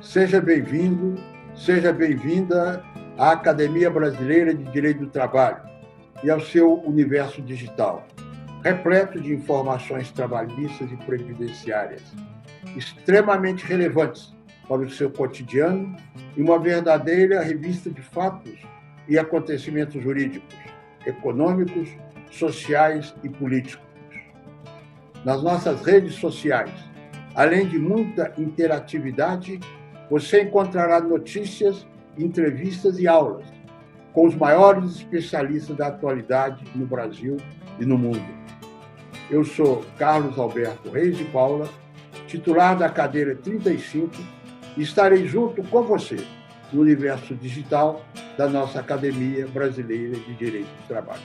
Seja bem-vindo, seja bem-vinda à Academia Brasileira de Direito do Trabalho e ao seu universo digital, repleto de informações trabalhistas e previdenciárias, extremamente relevantes para o seu cotidiano e uma verdadeira revista de fatos e acontecimentos jurídicos, econômicos, sociais e políticos. Nas nossas redes sociais, além de muita interatividade, você encontrará notícias, entrevistas e aulas com os maiores especialistas da atualidade no Brasil e no mundo. Eu sou Carlos Alberto Reis de Paula, titular da cadeira 35, e estarei junto com você no universo digital da nossa Academia Brasileira de Direito do Trabalho.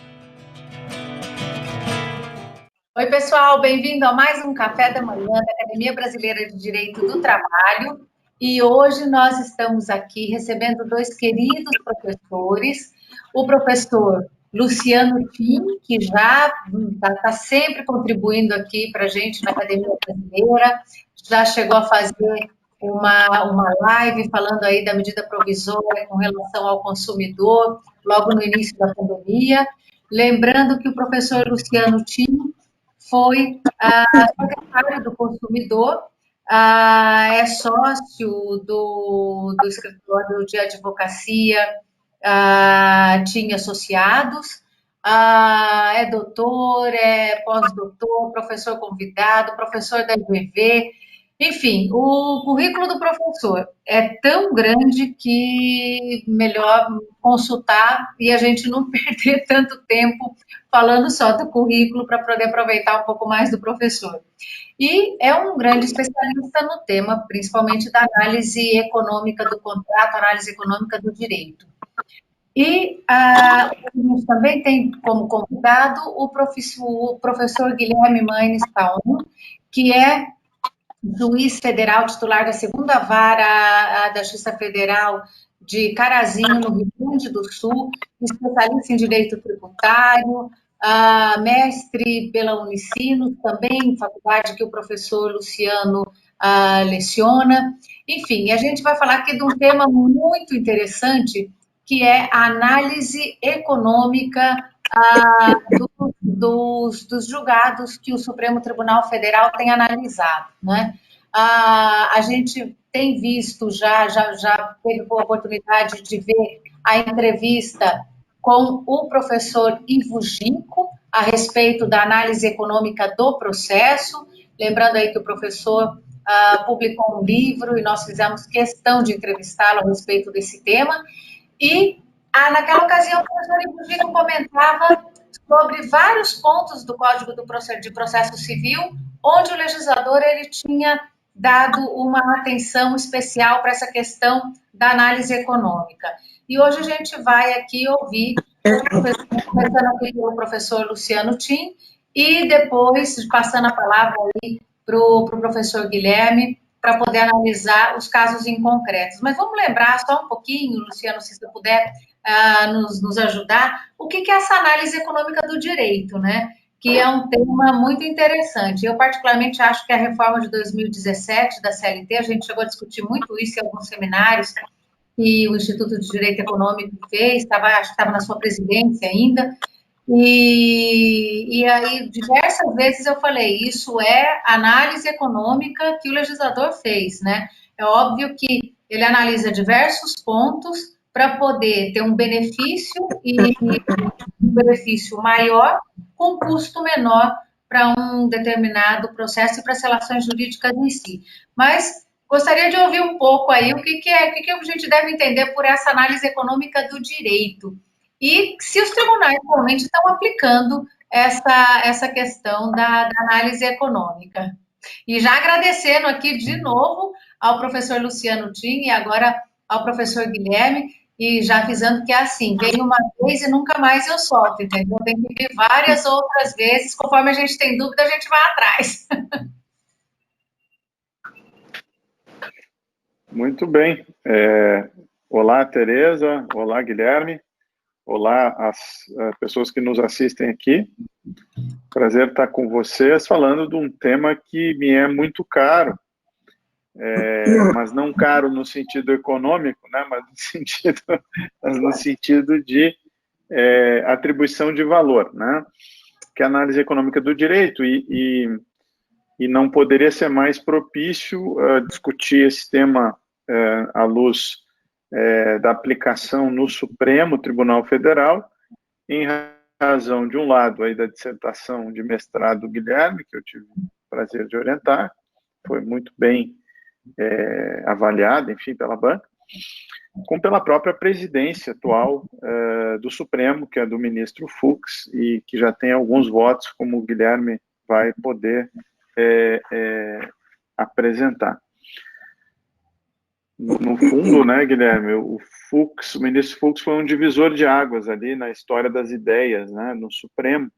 Oi, pessoal, bem-vindo a mais um Café da Manhã da Academia Brasileira de Direito do Trabalho. E hoje nós estamos aqui recebendo dois queridos professores, o professor Luciano Tim, que já está sempre contribuindo aqui para a gente na Academia Brasileira, já chegou a fazer uma live falando aí da medida provisória com relação ao consumidor, logo no início da pandemia. Lembrando que o professor Luciano Tim foi secretário do consumidor, é sócio do escritório de advocacia TIM Associados, é doutor, é pós-doutor, professor convidado, professor da UEV. Enfim, o currículo do professor é tão grande que melhor consultar e a gente não perder tanto tempo falando só do currículo para poder aproveitar um pouco mais do professor. E é um grande especialista no tema, principalmente da análise econômica do contrato, análise econômica do direito. E a gente também tem como convidado o professor Guilherme Manes Paun, que é juiz federal titular da segunda vara da Justiça Federal de Carazinho, no Rio Grande do Sul, especialista em direito tributário, mestre pela Unicinos, também faculdade que o professor Luciano leciona. Enfim, a gente vai falar aqui de um tema muito interessante, que é a análise econômica dos julgados que o Supremo Tribunal Federal tem analisado, né? A gente tem visto, já teve a oportunidade de ver a entrevista com o professor Ivo Ginco a respeito da análise econômica do processo, lembrando aí que o professor publicou um livro e nós fizemos questão de entrevistá-lo a respeito desse tema, e naquela ocasião o professor Ivo Ginco comentava sobre vários pontos do Código de Processo Civil, onde o legislador ele tinha dado uma atenção especial para essa questão da análise econômica. E hoje a gente vai aqui ouvir, começando aqui pelo professor Luciano Tim, e depois passando a palavra aí para o professor Guilherme, para poder analisar os casos em concretos. Mas vamos lembrar só um pouquinho, Luciano, se você puder nos ajudar, o que é essa análise econômica do direito, né? Que é um tema muito interessante. Eu, particularmente, acho que a reforma de 2017 da CLT, a gente chegou a discutir muito isso em alguns seminários que o Instituto de Direito Econômico fez, acho que estava na sua presidência ainda, e aí, diversas vezes eu falei, isso é análise econômica que o legislador fez, né? É óbvio que ele analisa diversos pontos para poder ter um benefício e um benefício maior com custo menor para um determinado processo e para as relações jurídicas em si. Mas gostaria de ouvir um pouco aí o que a gente deve entender por essa análise econômica do direito. E se os tribunais realmente estão aplicando essa questão da análise econômica. E já agradecendo aqui de novo ao professor Luciano Tim e agora ao professor Guilherme, e já avisando que é assim, vem uma vez e nunca mais eu solto, entendeu? Tem que vir várias outras vezes, conforme a gente tem dúvida, a gente vai atrás. Muito bem. Olá, Tereza. Olá, Guilherme. Olá, as pessoas que nos assistem aqui. Prazer estar com vocês falando de um tema que me é muito caro mas não caro no sentido econômico, né, mas no sentido de atribuição de valor, né, que é a análise econômica do direito, e não poderia ser mais propício discutir esse tema à luz da aplicação no Supremo Tribunal Federal, em razão, de um lado, aí da dissertação de mestrado do Guilherme, que eu tive o prazer de orientar, foi muito bem avaliada, enfim, pela banca, como pela própria presidência atual do Supremo, que é do ministro Fux, e que já tem alguns votos, como o Guilherme vai poder apresentar. No fundo, né, Guilherme, o ministro Fux foi um divisor de águas ali na história das ideias, né, no Supremo,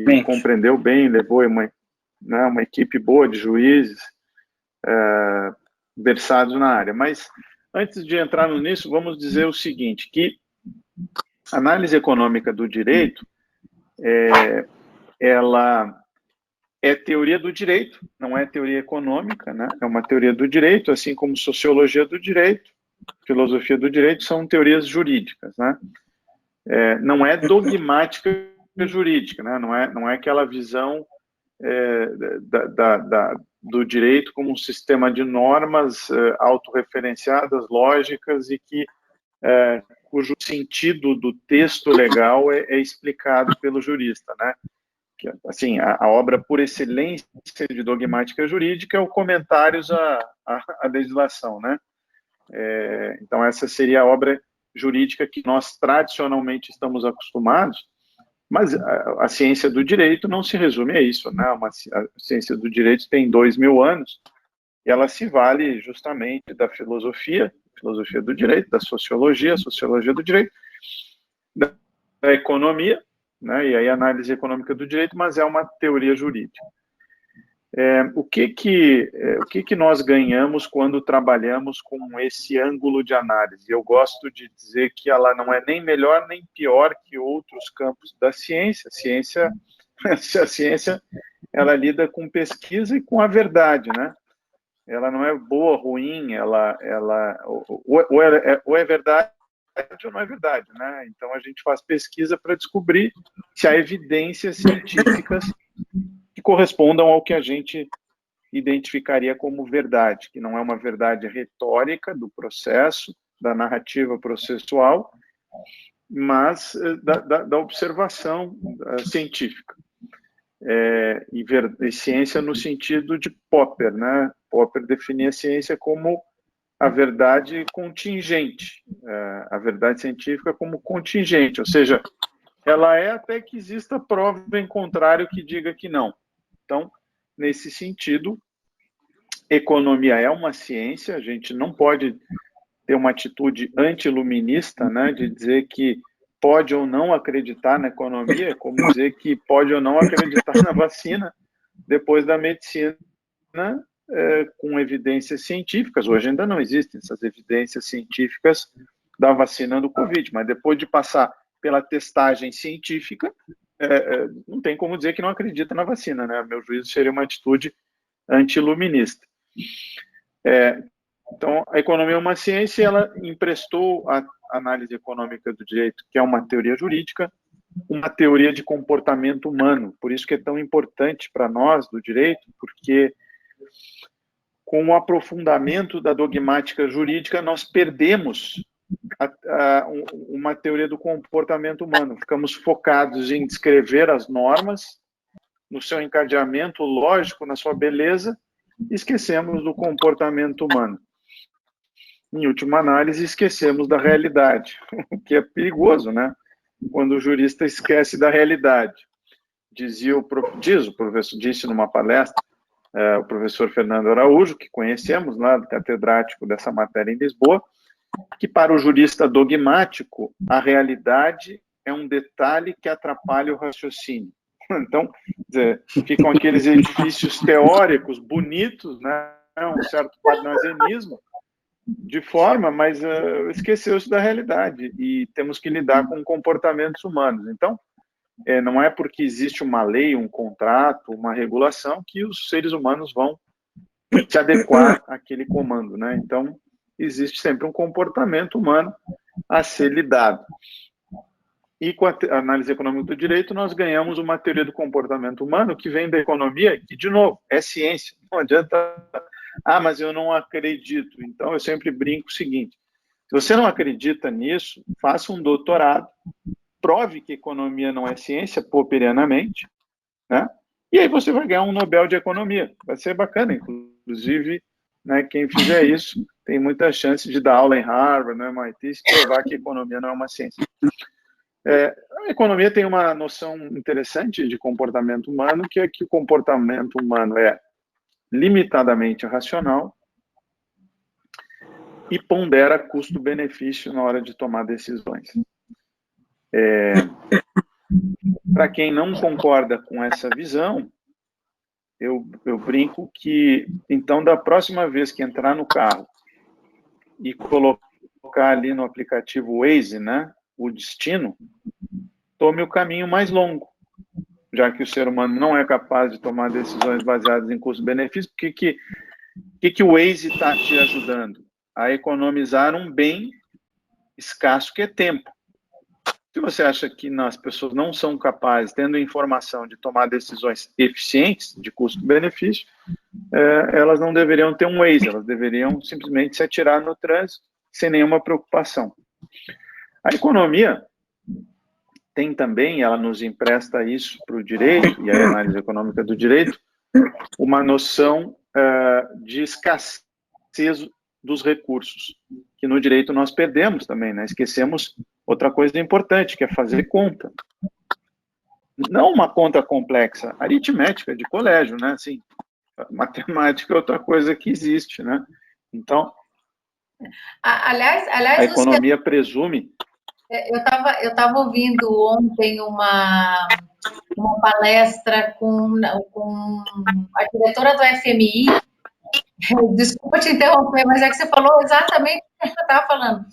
e compreendeu bem, levou uma equipe boa de juízes versados na área. Mas, antes de entrar nisso, vamos dizer o seguinte, que a análise econômica do direito, ela é teoria do direito, não é teoria econômica, né? É uma teoria do direito, assim como sociologia do direito, filosofia do direito, são teorias jurídicas, né? Não é dogmática jurídica, né? Não é aquela visão do direito como um sistema de normas autorreferenciadas, lógicas, e cujo sentido do texto legal é explicado pelo jurista, né? Que, assim, a obra por excelência de dogmática jurídica é o Comentários à Legislação, né? Então, essa seria a obra jurídica que nós tradicionalmente estamos acostumados, mas a ciência do direito não se resume a isso, né? A ciência do direito tem 2000 anos, e ela se vale justamente da filosofia do direito, da sociologia do direito, da economia, né? E aí a análise econômica do direito, mas é uma teoria jurídica. O que nós ganhamos quando trabalhamos com esse ângulo de análise? Eu gosto de dizer que ela não é nem melhor nem pior que outros campos da ciência. A ciência, ela lida com pesquisa e com a verdade, né? Ela não é boa ou ruim, ou é verdade ou não é verdade, né? Então a gente faz pesquisa para descobrir se há evidências científicas que correspondam ao que a gente identificaria como verdade, que não é uma verdade retórica do processo, da narrativa processual, mas da observação científica. E ciência no sentido de Popper, né? Popper definia a ciência como a verdade contingente, a verdade científica como contingente, ou seja, ela é até que exista prova em contrário que diga que não. Então, nesse sentido, economia é uma ciência, a gente não pode ter uma atitude antiluminista, né, de dizer que pode ou não acreditar na economia, como dizer que pode ou não acreditar na vacina, depois da medicina, com evidências científicas. Hoje ainda não existem essas evidências científicas da vacina do Covid, mas depois de passar pela testagem científica, não tem como dizer que não acredita na vacina, né? Meu juízo seria uma atitude antiluminista. Então, a economia é uma ciência e ela emprestou a análise econômica do direito, que é uma teoria jurídica, uma teoria de comportamento humano. Por isso que é tão importante para nós do direito, porque com o aprofundamento da dogmática jurídica, nós perdemos uma teoria do comportamento humano. Ficamos focados em descrever as normas, no seu encadeamento lógico, na sua beleza, e esquecemos do comportamento humano. Em última análise, esquecemos da realidade, o que é perigoso, né? Quando o jurista esquece da realidade. Disse numa palestra o professor Fernando Araújo, que conhecemos lá, catedrático dessa matéria em Lisboa, que para o jurista dogmático, a realidade é um detalhe que atrapalha o raciocínio. Então, ficam aqueles edifícios teóricos bonitos, né? Um certo parnasianismo de forma, mas esqueceu-se da realidade, e temos que lidar com comportamentos humanos. Então, não é porque existe uma lei, um contrato, uma regulação, que os seres humanos vão se adequar àquele comando, né? Então, existe sempre um comportamento humano a ser lidado. E com a análise econômica do direito, nós ganhamos uma teoria do comportamento humano que vem da economia, e, de novo, é ciência. Não adianta, mas eu não acredito. Então, eu sempre brinco o seguinte, se você não acredita nisso, faça um doutorado, prove que economia não é ciência, popperianamente, né? E aí você vai ganhar um Nobel de Economia. Vai ser bacana, inclusive, né, quem fizer isso tem muita chance de dar aula em Harvard, no MIT, se provar que economia não é uma ciência. A economia tem uma noção interessante de comportamento humano, que é que o comportamento humano é limitadamente racional e pondera custo-benefício na hora de tomar decisões. Para quem não concorda com essa visão, eu brinco que, então, da próxima vez que entrar no carro e colocar ali no aplicativo Waze, né, o destino, tome o caminho mais longo, já que o ser humano não é capaz de tomar decisões baseadas em custo-benefício. O que o Waze está te ajudando? A economizar um bem escasso que é tempo. Se você acha que as pessoas não são capazes, tendo informação, de tomar decisões eficientes de custo-benefício, elas não deveriam ter um Waze, elas deveriam simplesmente se atirar no trânsito sem nenhuma preocupação. A economia tem também, ela nos empresta isso para o direito, e a análise econômica do direito, uma noção de escassez dos recursos, que no direito nós perdemos também, né? Esquecemos outra coisa importante, que é fazer conta. Não uma conta complexa, aritmética de colégio, né? Assim, matemática é outra coisa que existe, né? Então, aliás, a economia presume... Eu estava ouvindo ontem uma palestra com a diretora do FMI. Desculpa te interromper, mas é que você falou exatamente o que eu estava falando.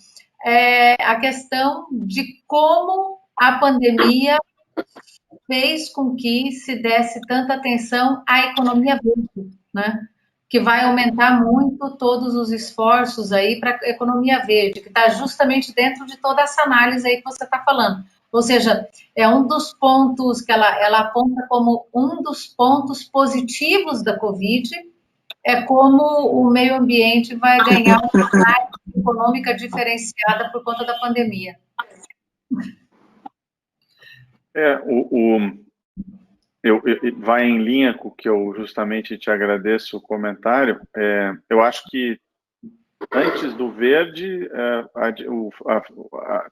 A questão de como a pandemia fez com que se desse tanta atenção à economia verde, né? Que vai aumentar muito todos os esforços aí para a economia verde, que está justamente dentro de toda essa análise aí que você está falando. Ou seja, é um dos pontos que ela aponta como um dos pontos positivos da Covid, é como o meio ambiente vai ganhar uma área econômica diferenciada por conta da pandemia. Vai em linha com o que eu justamente te agradeço o comentário. Eu acho que antes do verde,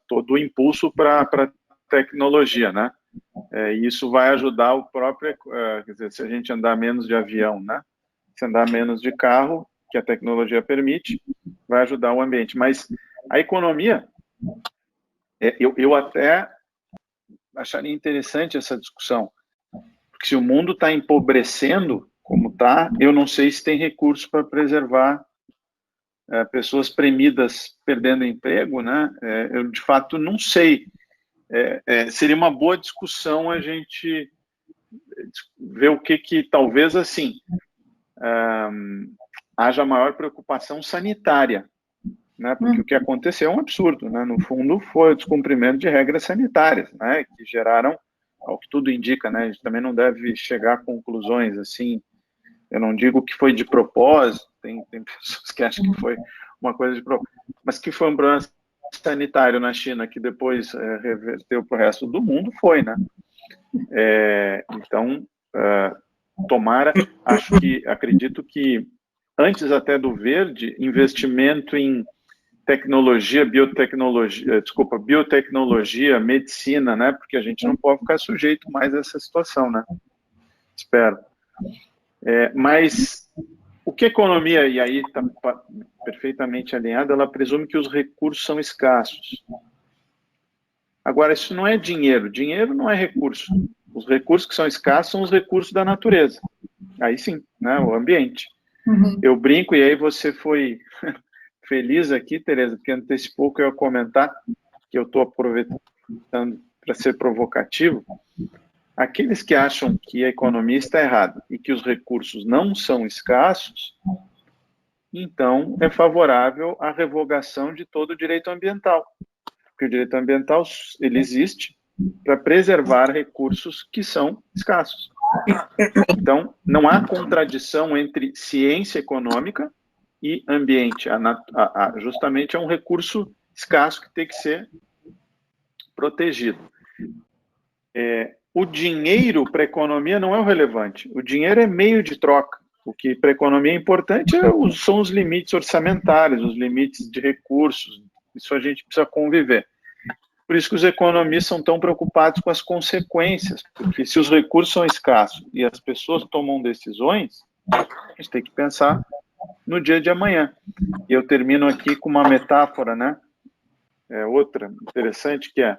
todo o impulso para a tecnologia, né? Isso vai ajudar o próprio, quer dizer, se a gente andar menos de avião, né? Se andar menos de carro, que a tecnologia permite, vai ajudar o ambiente. Mas a economia, eu até acharia interessante essa discussão, porque se o mundo está empobrecendo, como está, eu não sei se tem recurso para preservar pessoas premidas perdendo emprego, né? Eu, de fato, não sei. Seria uma boa discussão a gente ver o que talvez, assim, haja maior preocupação sanitária, né? Porque o que aconteceu é um absurdo, né? No fundo, foi o descumprimento de regras sanitárias, né? Que geraram, ao que tudo indica, né? A gente também não deve chegar a conclusões assim. Eu não digo que foi de propósito, tem pessoas que acham que foi uma coisa de propósito, mas que foi um problema sanitário na China que depois reverteu para o resto do mundo, foi, né? Então, tomara, acredito que antes até do verde, investimento em tecnologia, biotecnologia, medicina, né? Porque a gente não pode ficar sujeito mais a essa situação, né? Espero. Mas o que a economia, e aí está perfeitamente alinhada, ela presume que os recursos são escassos. Agora, isso não é dinheiro. Dinheiro não é recurso. Os recursos que são escassos são os recursos da natureza. Aí sim, né? O ambiente. Uhum. Eu brinco, e aí você foi feliz aqui, Tereza, porque antecipou o que eu ia comentar, que eu estou aproveitando para ser provocativo. aqueles que acham que a economia está errada e que os recursos não são escassos, então é favorável à revogação de todo o direito ambiental. Porque o direito ambiental ele existe para preservar recursos que são escassos. Então, não há contradição entre ciência econômica e ambiente. Justamente é um recurso escasso que tem que ser protegido. O dinheiro para a economia não é o relevante. O dinheiro é meio de troca. O que para a economia é importante são os limites orçamentários, os limites de recursos. Isso a gente precisa conviver. Por isso que os economistas são tão preocupados com as consequências, porque se os recursos são escassos e as pessoas tomam decisões, a gente tem que pensar no dia de amanhã. E eu termino aqui com uma metáfora, né? Outra interessante, que é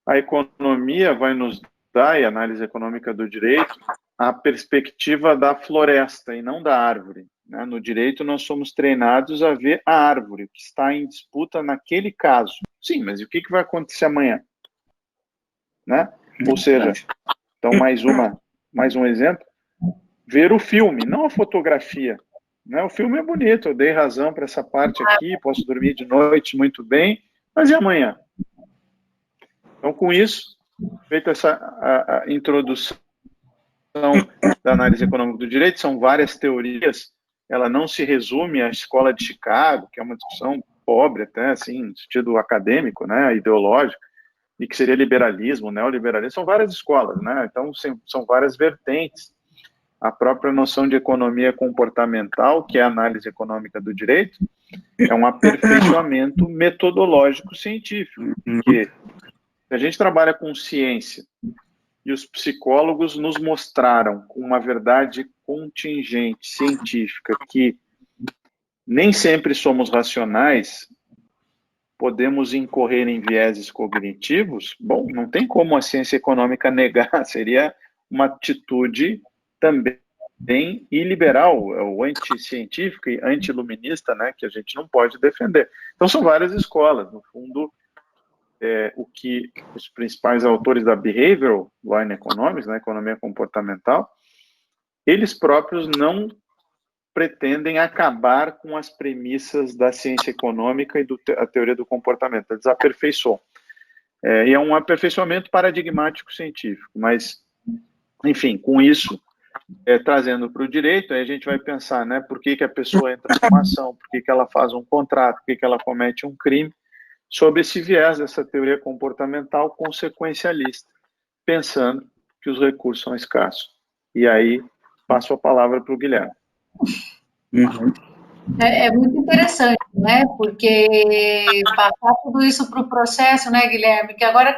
a economia vai nos dar, e a análise econômica do direito, a perspectiva da floresta e não da árvore. Né? No direito, nós somos treinados a ver a árvore, que está em disputa naquele caso. Sim, mas e o que vai acontecer amanhã? Né? Ou seja, então mais um exemplo, ver o filme, não a fotografia. Né? O filme é bonito, eu dei razão para essa parte aqui, posso dormir de noite muito bem, mas e amanhã? Então, com isso, feita essa introdução da análise econômica do direito, são várias teorias, ela não se resume à escola de Chicago, que é uma discussão pobre até, assim, no sentido acadêmico, né, ideológico, e que seria liberalismo, neoliberalismo, são várias escolas, né, então são várias vertentes. A própria noção de economia comportamental, que é a análise econômica do direito, é um aperfeiçoamento metodológico científico, porque a gente trabalha com ciência e os psicólogos nos mostraram com uma verdade contingente, científica, que nem sempre somos racionais, podemos incorrer em vieses cognitivos, bom, não tem como a ciência econômica negar, seria uma atitude também iliberal, ou anticientífica e antiluminista, né, que a gente não pode defender. Então são várias escolas, no fundo, o que os principais autores da Behavioral Line Economics, né, economia comportamental, eles próprios não pretendem acabar com as premissas da ciência econômica e da teoria do comportamento, eles aperfeiçoam. E é um aperfeiçoamento paradigmático científico, mas, enfim, com isso, trazendo para o direito, aí a gente vai pensar, né, por que a pessoa entra numa ação, por que ela faz um contrato, por que ela comete um crime, sob esse viés dessa teoria comportamental consequencialista, pensando que os recursos são escassos. E aí, passo a palavra para o Guilherme. É muito interessante, né? Porque passar tudo isso para o processo, né, Guilherme? Que agora,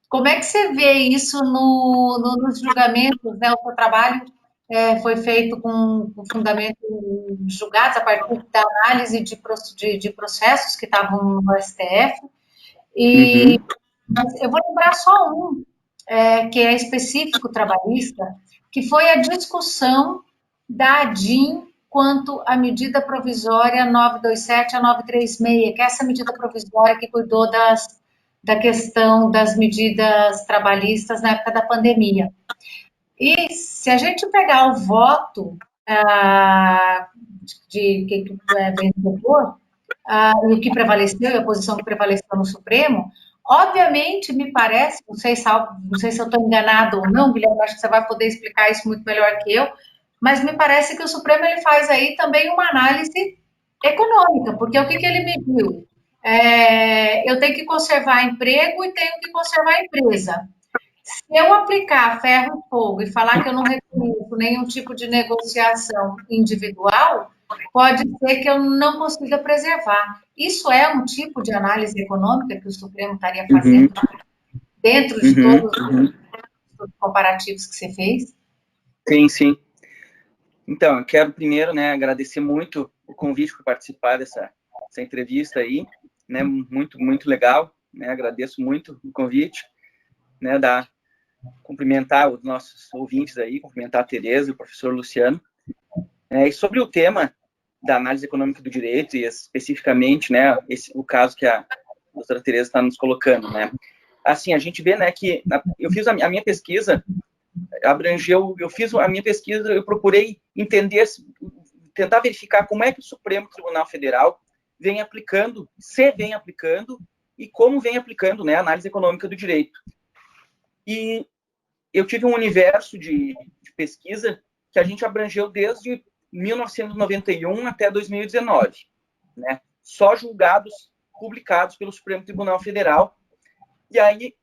como é que você vê isso nos julgamentos, né? O seu trabalho foi feito com fundamento julgados a partir da análise de processos que estavam no STF. E eu vou lembrar só um, que é específico trabalhista, que foi a discussão da ADIM quanto à medida provisória 927 a 936, que é essa medida provisória que cuidou da questão das medidas trabalhistas na época da pandemia. E se a gente pegar o voto de quem vencedor, e o que prevaleceu, e a posição que prevaleceu no Supremo, obviamente, me parece, não sei se eu estou enganado ou não, Guilherme, acho que você vai poder explicar isso muito melhor que eu, mas me parece que o Supremo ele faz aí também uma análise econômica, porque o que ele mediu? Eu tenho que conservar emprego e tenho que conservar a empresa. Se eu aplicar ferro e fogo e falar que eu não reconheço nenhum tipo de negociação individual, pode ser que eu não consiga preservar. Isso é um tipo de análise econômica que o Supremo estaria fazendo dentro de todos os comparativos que você fez? Sim, sim. Então, eu quero primeiro, né, agradecer muito o convite para participar dessa entrevista aí, né, muito, muito legal, né, agradeço muito o convite, né, cumprimentar os nossos ouvintes aí, cumprimentar a Tereza e o professor Luciano. E sobre o tema da análise econômica do direito, e especificamente, né, o caso que a doutora Tereza está nos colocando, né, assim, a gente vê, né, que eu fiz a minha pesquisa, abrangeu, eu procurei entender, tentar verificar como é que o Supremo Tribunal Federal vem aplicando e como vem aplicando, né, a análise econômica do direito. E eu tive um universo de pesquisa que a gente abrangeu desde 1991 até 2019, né? Só julgados publicados pelo Supremo Tribunal Federal. E aí,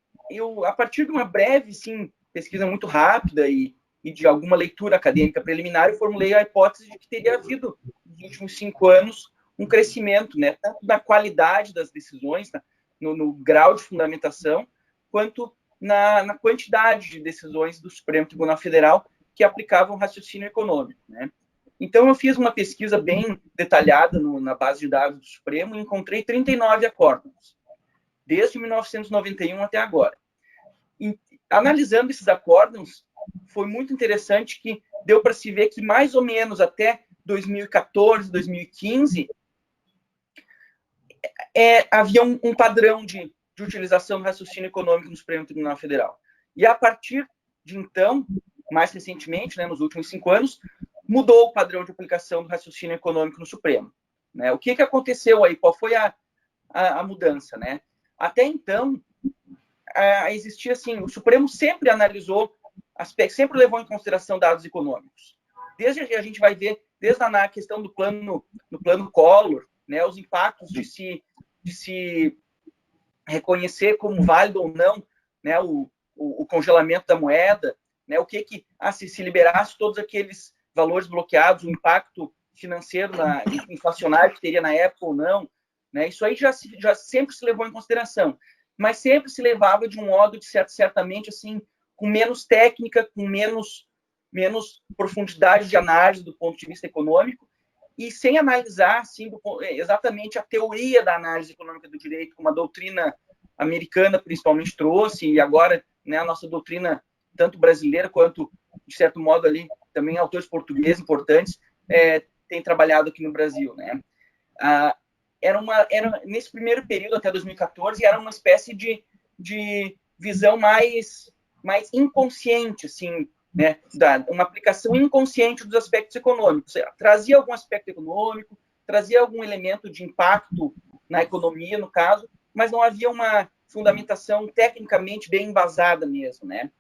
a partir de uma breve, sim, pesquisa muito rápida e de alguma leitura acadêmica preliminar, eu formulei a hipótese de que teria havido, nos últimos 5 anos, um crescimento, né, tanto na qualidade das decisões, no grau de fundamentação, quanto na quantidade de decisões do Supremo Tribunal Federal que aplicavam raciocínio econômico, né? Então, eu fiz uma pesquisa bem detalhada na base de dados do Supremo e encontrei 39 acórdãos, desde 1991 até agora. E, analisando esses acórdãos, foi muito interessante que deu para se ver que, mais ou menos até 2014, 2015, havia um padrão de utilização do raciocínio econômico no Supremo Tribunal Federal. E, a partir de então, mais recentemente, né, nos últimos 5 anos, mudou o padrão de aplicação do raciocínio econômico no Supremo, né? O que aconteceu aí? Qual foi a mudança, né? Até então, existia assim, o Supremo sempre analisou aspectos, sempre levou em consideração dados econômicos. Desde a gente vai ver, desde a questão do plano Collor, né, os impactos de se reconhecer como válido ou não, né, o congelamento da moeda, né, o que se liberasse todos aqueles valores bloqueados, o impacto financeiro inflacionário que teria na época ou não, né, isso aí já sempre se levou em consideração, mas sempre se levava de um modo, certamente, assim, com menos técnica, com menos profundidade de análise do ponto de vista econômico, e sem analisar, assim, exatamente a teoria da análise econômica do direito, como a doutrina americana, principalmente, trouxe, e agora, né, a nossa doutrina, tanto brasileira quanto, de certo modo, ali, também autores portugueses importantes, têm trabalhado aqui no Brasil, né? Nesse primeiro período, até 2014, era uma espécie de visão mais inconsciente, assim, né, uma aplicação inconsciente dos aspectos econômicos. Trazia algum aspecto econômico, trazia algum elemento de impacto na economia, no caso, mas não havia uma fundamentação tecnicamente bem embasada mesmo, né?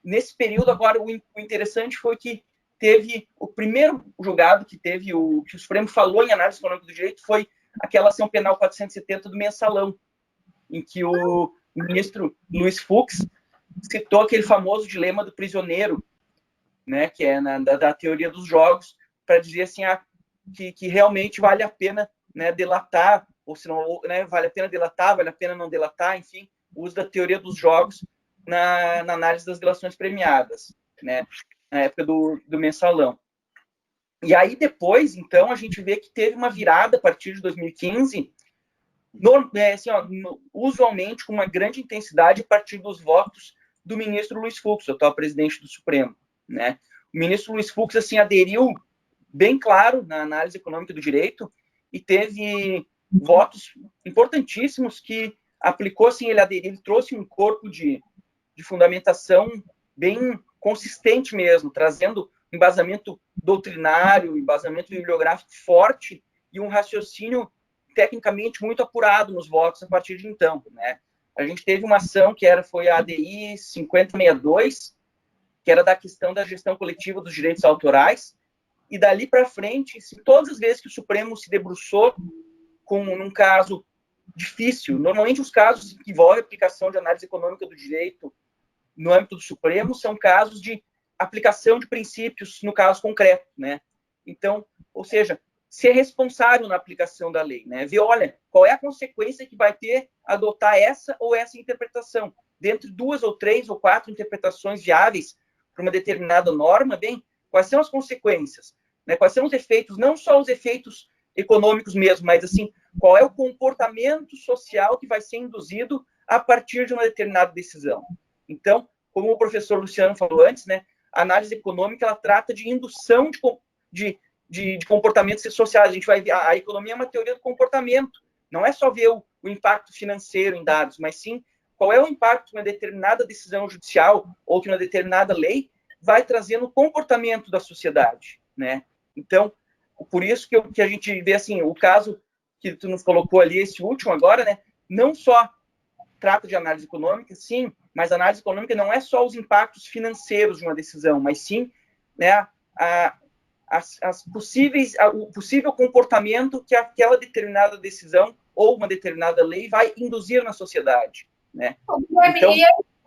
Nesse período, agora, o interessante foi que teve o primeiro julgado que o Supremo falou em análise econômica do direito foi aquela ação penal 470 do Mensalão, em que o ministro Luiz Fux citou aquele famoso dilema do prisioneiro, né, que é da teoria dos jogos, para dizer assim, que realmente vale a pena, né, delatar, ou se não, né, vale a pena delatar, vale a pena não delatar, enfim, o uso da teoria dos jogos na análise das delações premiadas, né, na época do Mensalão. E aí depois, então, a gente vê que teve uma virada a partir de 2015, usualmente com uma grande intensidade a partir dos votos do ministro Luiz Fux, o atual presidente do Supremo, né? O ministro Luiz Fux, assim, aderiu bem claro na análise econômica do direito e teve votos importantíssimos que aplicou, assim, ele trouxe um corpo de fundamentação bem consistente mesmo, trazendo embasamento doutrinário, embasamento bibliográfico forte e um raciocínio tecnicamente muito apurado nos votos a partir de então, né? A gente teve uma ação que foi a ADI 5062, que era da questão da gestão coletiva dos direitos autorais, e dali para frente, todas as vezes que o Supremo se debruçou num caso difícil, normalmente os casos que envolvem aplicação de análise econômica do direito no âmbito do Supremo são casos de aplicação de princípios no caso concreto, né? Então, ou seja, ser responsável na aplicação da lei, né? Ver, olha, qual é a consequência que vai ter adotar essa ou essa interpretação. Dentre 2 ou 3 ou 4 interpretações viáveis para uma determinada norma, bem, quais são as consequências? Né? Quais são os efeitos, não só os efeitos econômicos mesmo, mas, assim, qual é o comportamento social que vai ser induzido a partir de uma determinada decisão. Então, como o professor Luciano falou antes, né, a análise econômica, ela trata de indução de comportamentos sociais. A gente vai ver, a economia é uma teoria do comportamento. Não é só ver o impacto financeiro em dados, mas sim qual é o impacto que uma determinada decisão judicial ou que uma determinada lei vai trazer no comportamento da sociedade, né? Então, por isso que a gente vê, assim, o caso que tu nos colocou ali, esse último agora, né? Não só trata de análise econômica, sim, mas a análise econômica não é só os impactos financeiros de uma decisão, mas sim, né, o possível comportamento que aquela determinada decisão ou uma determinada lei vai induzir na sociedade, né? Então,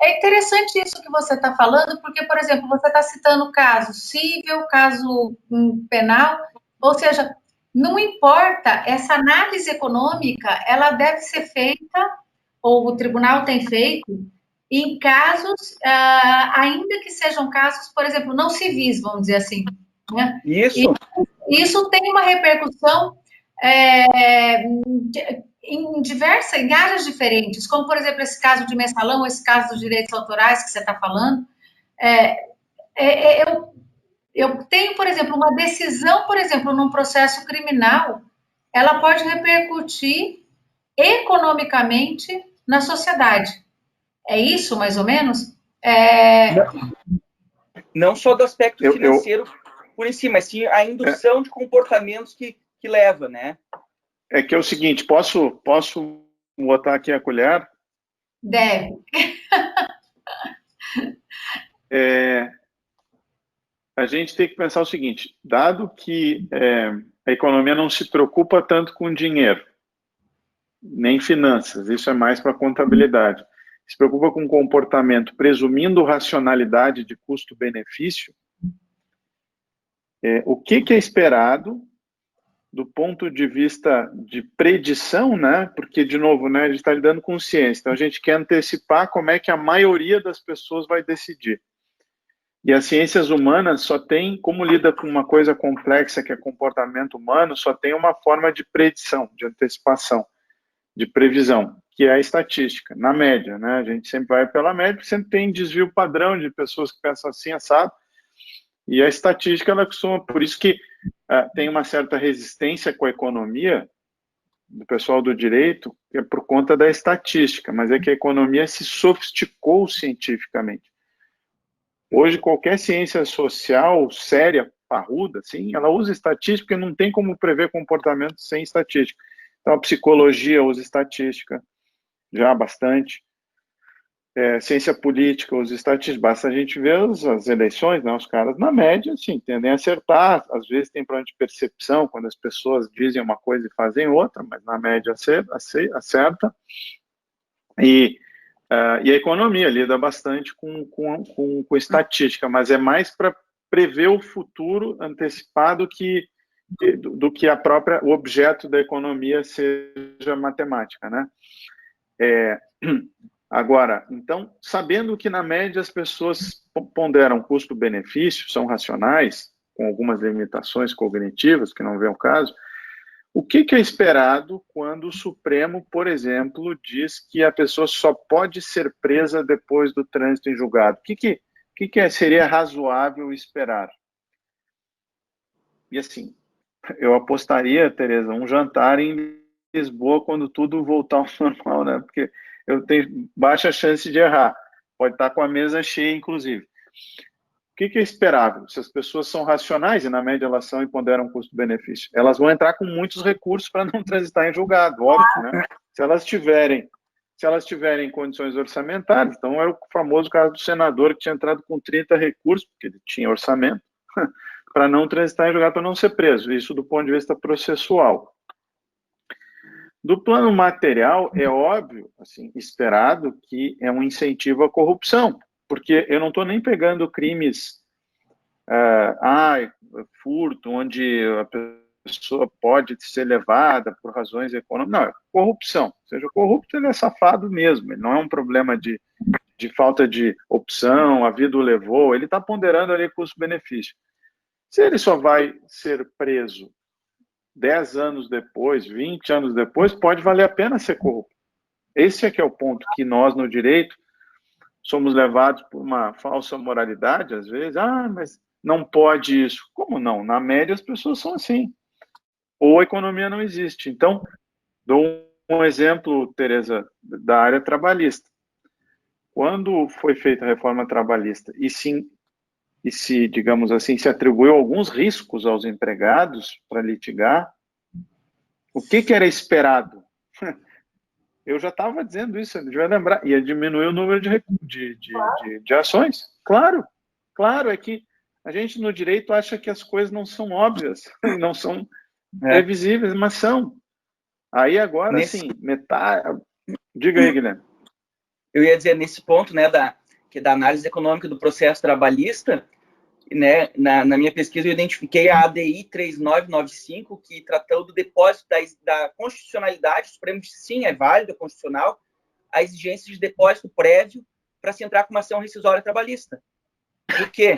é interessante isso que você está falando, porque, por exemplo, você está citando caso civil, caso penal, ou seja, não importa, essa análise econômica, ela deve ser feita, ou o tribunal tem feito, em casos, ainda que sejam casos, por exemplo, não civis, vamos dizer assim, né? Isso. E isso tem uma repercussão em áreas diferentes, como, por exemplo, esse caso de mensalão, esse caso dos direitos autorais que você está falando. Eu tenho, por exemplo, uma decisão, por exemplo, num processo criminal, ela pode repercutir economicamente na sociedade. É isso, mais ou menos? Não só do aspecto financeiro por em si, mas sim a indução de comportamentos que leva, né? É que é o seguinte, posso botar aqui a colher? Deve. A gente tem que pensar o seguinte, dado que a economia não se preocupa tanto com dinheiro, nem finanças, isso é mais para contabilidade, se preocupa com comportamento, presumindo racionalidade de custo-benefício, o que é esperado do ponto de vista de predição, né? Porque, de novo, né, a gente está lidando com ciência, então a gente quer antecipar como é que a maioria das pessoas vai decidir. E as ciências humanas só tem, como lida com uma coisa complexa que é comportamento humano, só tem uma forma de predição, de antecipação, de previsão, que é a estatística, na média, né? A gente sempre vai pela média, porque sempre tem desvio padrão de pessoas que pensam assim, assado, e a estatística, ela costuma, por isso que tem uma certa resistência com a economia, do pessoal do direito, que é por conta da estatística, mas é que a economia se sofisticou cientificamente. Hoje, qualquer ciência social séria, parruda, assim, ela usa estatística, porque não tem como prever comportamento sem estatística. Então, a psicologia usa estatística, já bastante. Ciência política usa estatística. Basta a gente ver as eleições, né? Os caras, na média, assim, tendem a acertar. Às vezes tem problema de percepção, quando as pessoas dizem uma coisa e fazem outra, mas na média acerta. E a economia lida bastante com estatística, mas é mais para prever o futuro antecipado do que o objeto da economia seja matemática, né? Agora, então, sabendo que na média as pessoas ponderam custo-benefício, são racionais, com algumas limitações cognitivas, que não vem ao caso, o que é esperado quando o Supremo, por exemplo, diz que a pessoa só pode ser presa depois do trânsito em julgado? O que seria razoável esperar? E assim, eu apostaria, Tereza, um jantar em Lisboa quando tudo voltar ao normal, né? Porque eu tenho baixa chance de errar. Pode estar com a mesa cheia, inclusive. O que é esperável? Se as pessoas são racionais, e na média elas são e ponderam custo-benefício, elas vão entrar com muitos recursos para não transitar em julgado, óbvio, né? Se elas tiverem condições orçamentárias, então é o famoso caso do senador que tinha entrado com 30 recursos, porque ele tinha orçamento, para não transitar em julgado, para não ser preso. Isso do ponto de vista processual. Do plano material, é óbvio, assim, esperado que é um incentivo à corrupção, porque eu não estou nem pegando crimes, furto, onde a pessoa pode ser levada por razões econômicas. Não, é corrupção. Ou seja, o corrupto ele é safado mesmo, ele não é um problema de falta de opção, a vida o levou, ele está ponderando ali custo-benefício. Se ele só vai ser preso 10 anos depois, 20 anos depois, pode valer a pena ser corrupto. Esse é que é o ponto que nós, no direito, somos levados por uma falsa moralidade, às vezes. Mas não pode isso. Como não? Na média, as pessoas são assim. Ou a economia não existe. Então, dou um exemplo, Tereza, da área trabalhista. quando foi feita a reforma trabalhista e se, digamos assim, se atribuiu alguns riscos aos empregados para litigar, o que era esperado? Eu já estava dizendo isso, você devia lembrar, ia diminuir o número de ações. Claro, é que a gente no direito acha que as coisas não são óbvias, não são previsíveis, mas são. Aí agora, assim, metade... Diga aí, Guilherme. Eu ia dizer, nesse ponto, né, da análise econômica do processo trabalhista, né, na minha pesquisa eu identifiquei a ADI 3995, que tratou do depósito da constitucionalidade. O Supremo disse sim, é válido, é constitucional, a exigência de depósito prévio para se entrar com uma ação rescisória trabalhista. Por quê?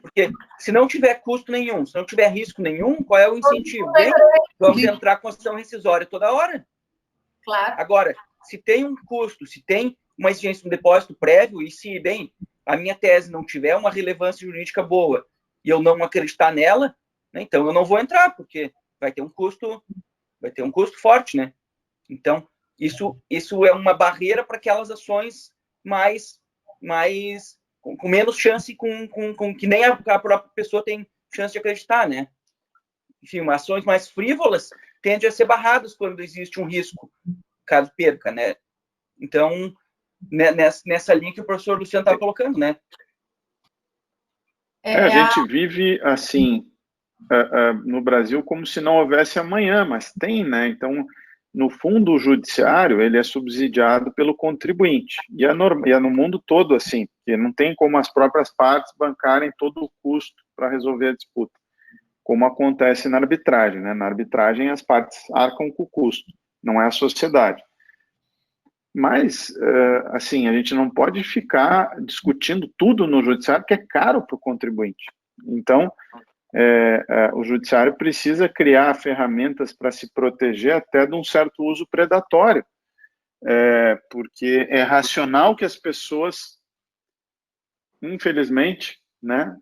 Porque se não tiver custo nenhum, se não tiver risco nenhum, qual é o incentivo? Bem, vamos entrar com ação rescisória toda hora. Claro. Agora, se tem um custo, se tem uma exigência de um depósito prévio, e se, bem, a minha tese não tiver uma relevância jurídica boa e eu não acreditar nela, né, então eu não vou entrar, porque vai ter um custo forte, né? Então, isso é uma barreira para aquelas ações com menos chance, com que nem a própria pessoa tem chance de acreditar, né? Enfim, ações mais frívolas tendem a ser barradas quando existe um risco, caso perca, né? Então, nessa linha que o professor Luciano estava colocando, né? A gente vive, assim, no Brasil como se não houvesse amanhã, mas tem, né? Então, no fundo, o judiciário, ele é subsidiado pelo contribuinte. E é no mundo todo assim, porque não tem como as próprias partes bancarem todo o custo para resolver a disputa, como acontece na arbitragem, né? Na arbitragem, as partes arcam com o custo, não é a sociedade. Mas, assim, a gente não pode ficar discutindo tudo no judiciário, que é caro para o contribuinte. Então, o judiciário precisa criar ferramentas para se proteger até de um certo uso predatório, porque é racional que as pessoas, infelizmente, né,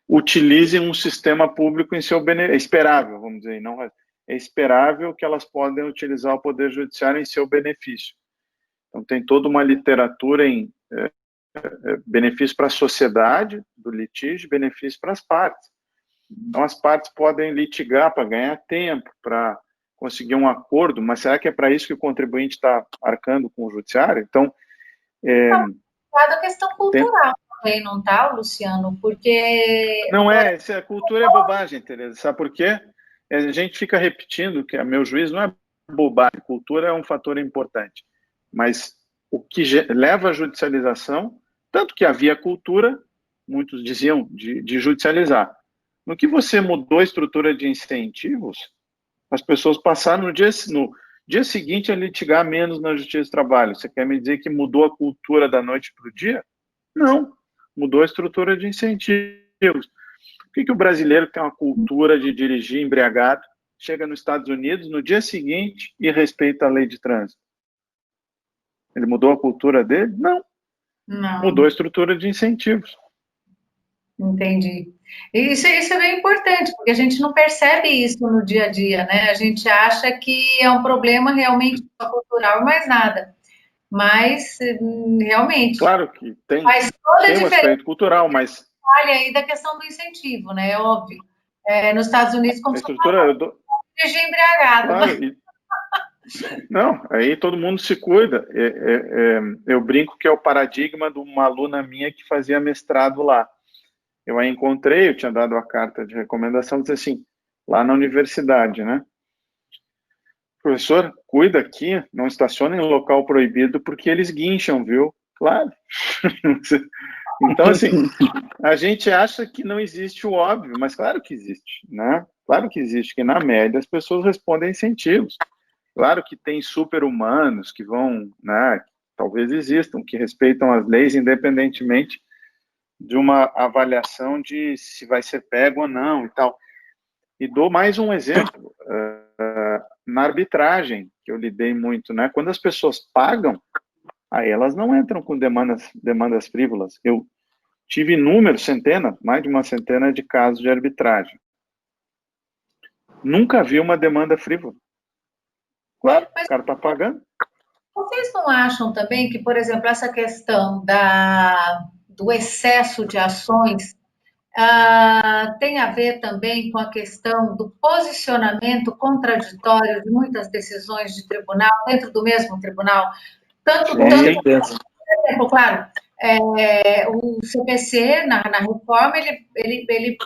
utilizem um sistema público em seu benefício. É esperável, vamos dizer, não é esperável que elas podem utilizar o Poder Judiciário em seu benefício. Então, tem toda uma literatura em benefício para a sociedade do litígio, benefício para as partes. Então, as partes podem litigar para ganhar tempo, para conseguir um acordo, mas será que é para isso que o contribuinte está arcando com o judiciário? Então, cada questão cultural também, não tá, Luciano? Porque... Não essa cultura é bobagem, Tereza. Sabe por quê? A gente fica repetindo que, a meu juízo, não é bobagem. Cultura é um fator importante. Mas o que leva à judicialização, tanto que havia cultura, muitos diziam, de judicializar. No que você mudou a estrutura de incentivos, as pessoas passaram no dia seguinte a litigar menos na Justiça do Trabalho. Você quer me dizer que mudou a cultura da noite para o dia? Não. Mudou a estrutura de incentivos. Por que o brasileiro tem uma cultura de dirigir embriagado, chega nos Estados Unidos no dia seguinte e respeita a lei de trânsito? Ele mudou a cultura dele? Não. Mudou a estrutura de incentivos. Entendi. Isso é bem importante, porque a gente não percebe isso no dia a dia, né? A gente acha que é um problema realmente só cultural e mais nada. Mas, realmente... Claro que tem um aspecto cultural, mas... Olha aí da questão do incentivo, né? É óbvio. Nos Estados Unidos, como dirigir embriagado. Claro, não, aí todo mundo se cuida. Eu brinco que é o paradigma de uma aluna minha que fazia mestrado lá. Eu a encontrei, eu tinha dado a carta de recomendação, disse assim, lá na universidade, né? Professor, cuida aqui, não estaciona em local proibido, porque eles guincham, viu? Claro. Então, assim, a gente acha que não existe o óbvio, mas claro que existe, né? Claro que existe, que na média as pessoas respondem a incentivos. Claro que tem super-humanos que vão, né, talvez existam, que respeitam as leis independentemente de uma avaliação de se vai ser pego ou não e tal. E dou mais um exemplo, na arbitragem, que eu lidei muito, né? Quando as pessoas pagam, aí elas não entram com demandas frívolas. Eu tive mais de uma centena de casos de arbitragem. Nunca vi uma demanda frívola. Claro, o cara está pagando. Ô, vocês não acham também que, por exemplo, essa questão do excesso de ações tem a ver também com a questão do posicionamento contraditório de muitas decisões de tribunal, dentro do mesmo tribunal? Tanto, por exemplo, claro, o CPC, na reforma, ele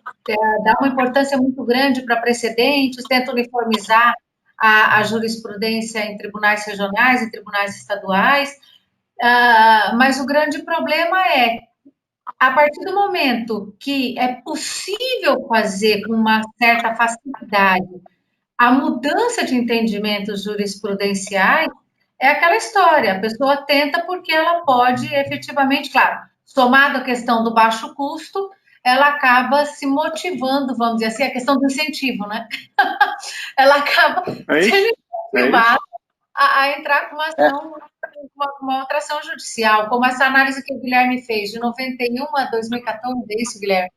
dá uma importância muito grande para precedentes, tenta uniformizar a jurisprudência em tribunais regionais, em tribunais estaduais, mas o grande problema é, a partir do momento que é possível fazer com uma certa facilidade a mudança de entendimentos jurisprudenciais, é aquela história, a pessoa tenta porque ela pode efetivamente, claro, somado à questão do baixo custo, ela acaba se motivando, vamos dizer assim, a questão do incentivo, né? Ela acaba sendo incentivada a entrar com uma ação, uma outra ação judicial, como essa análise que o Guilherme fez, de 91 a 2014, é isso, Guilherme?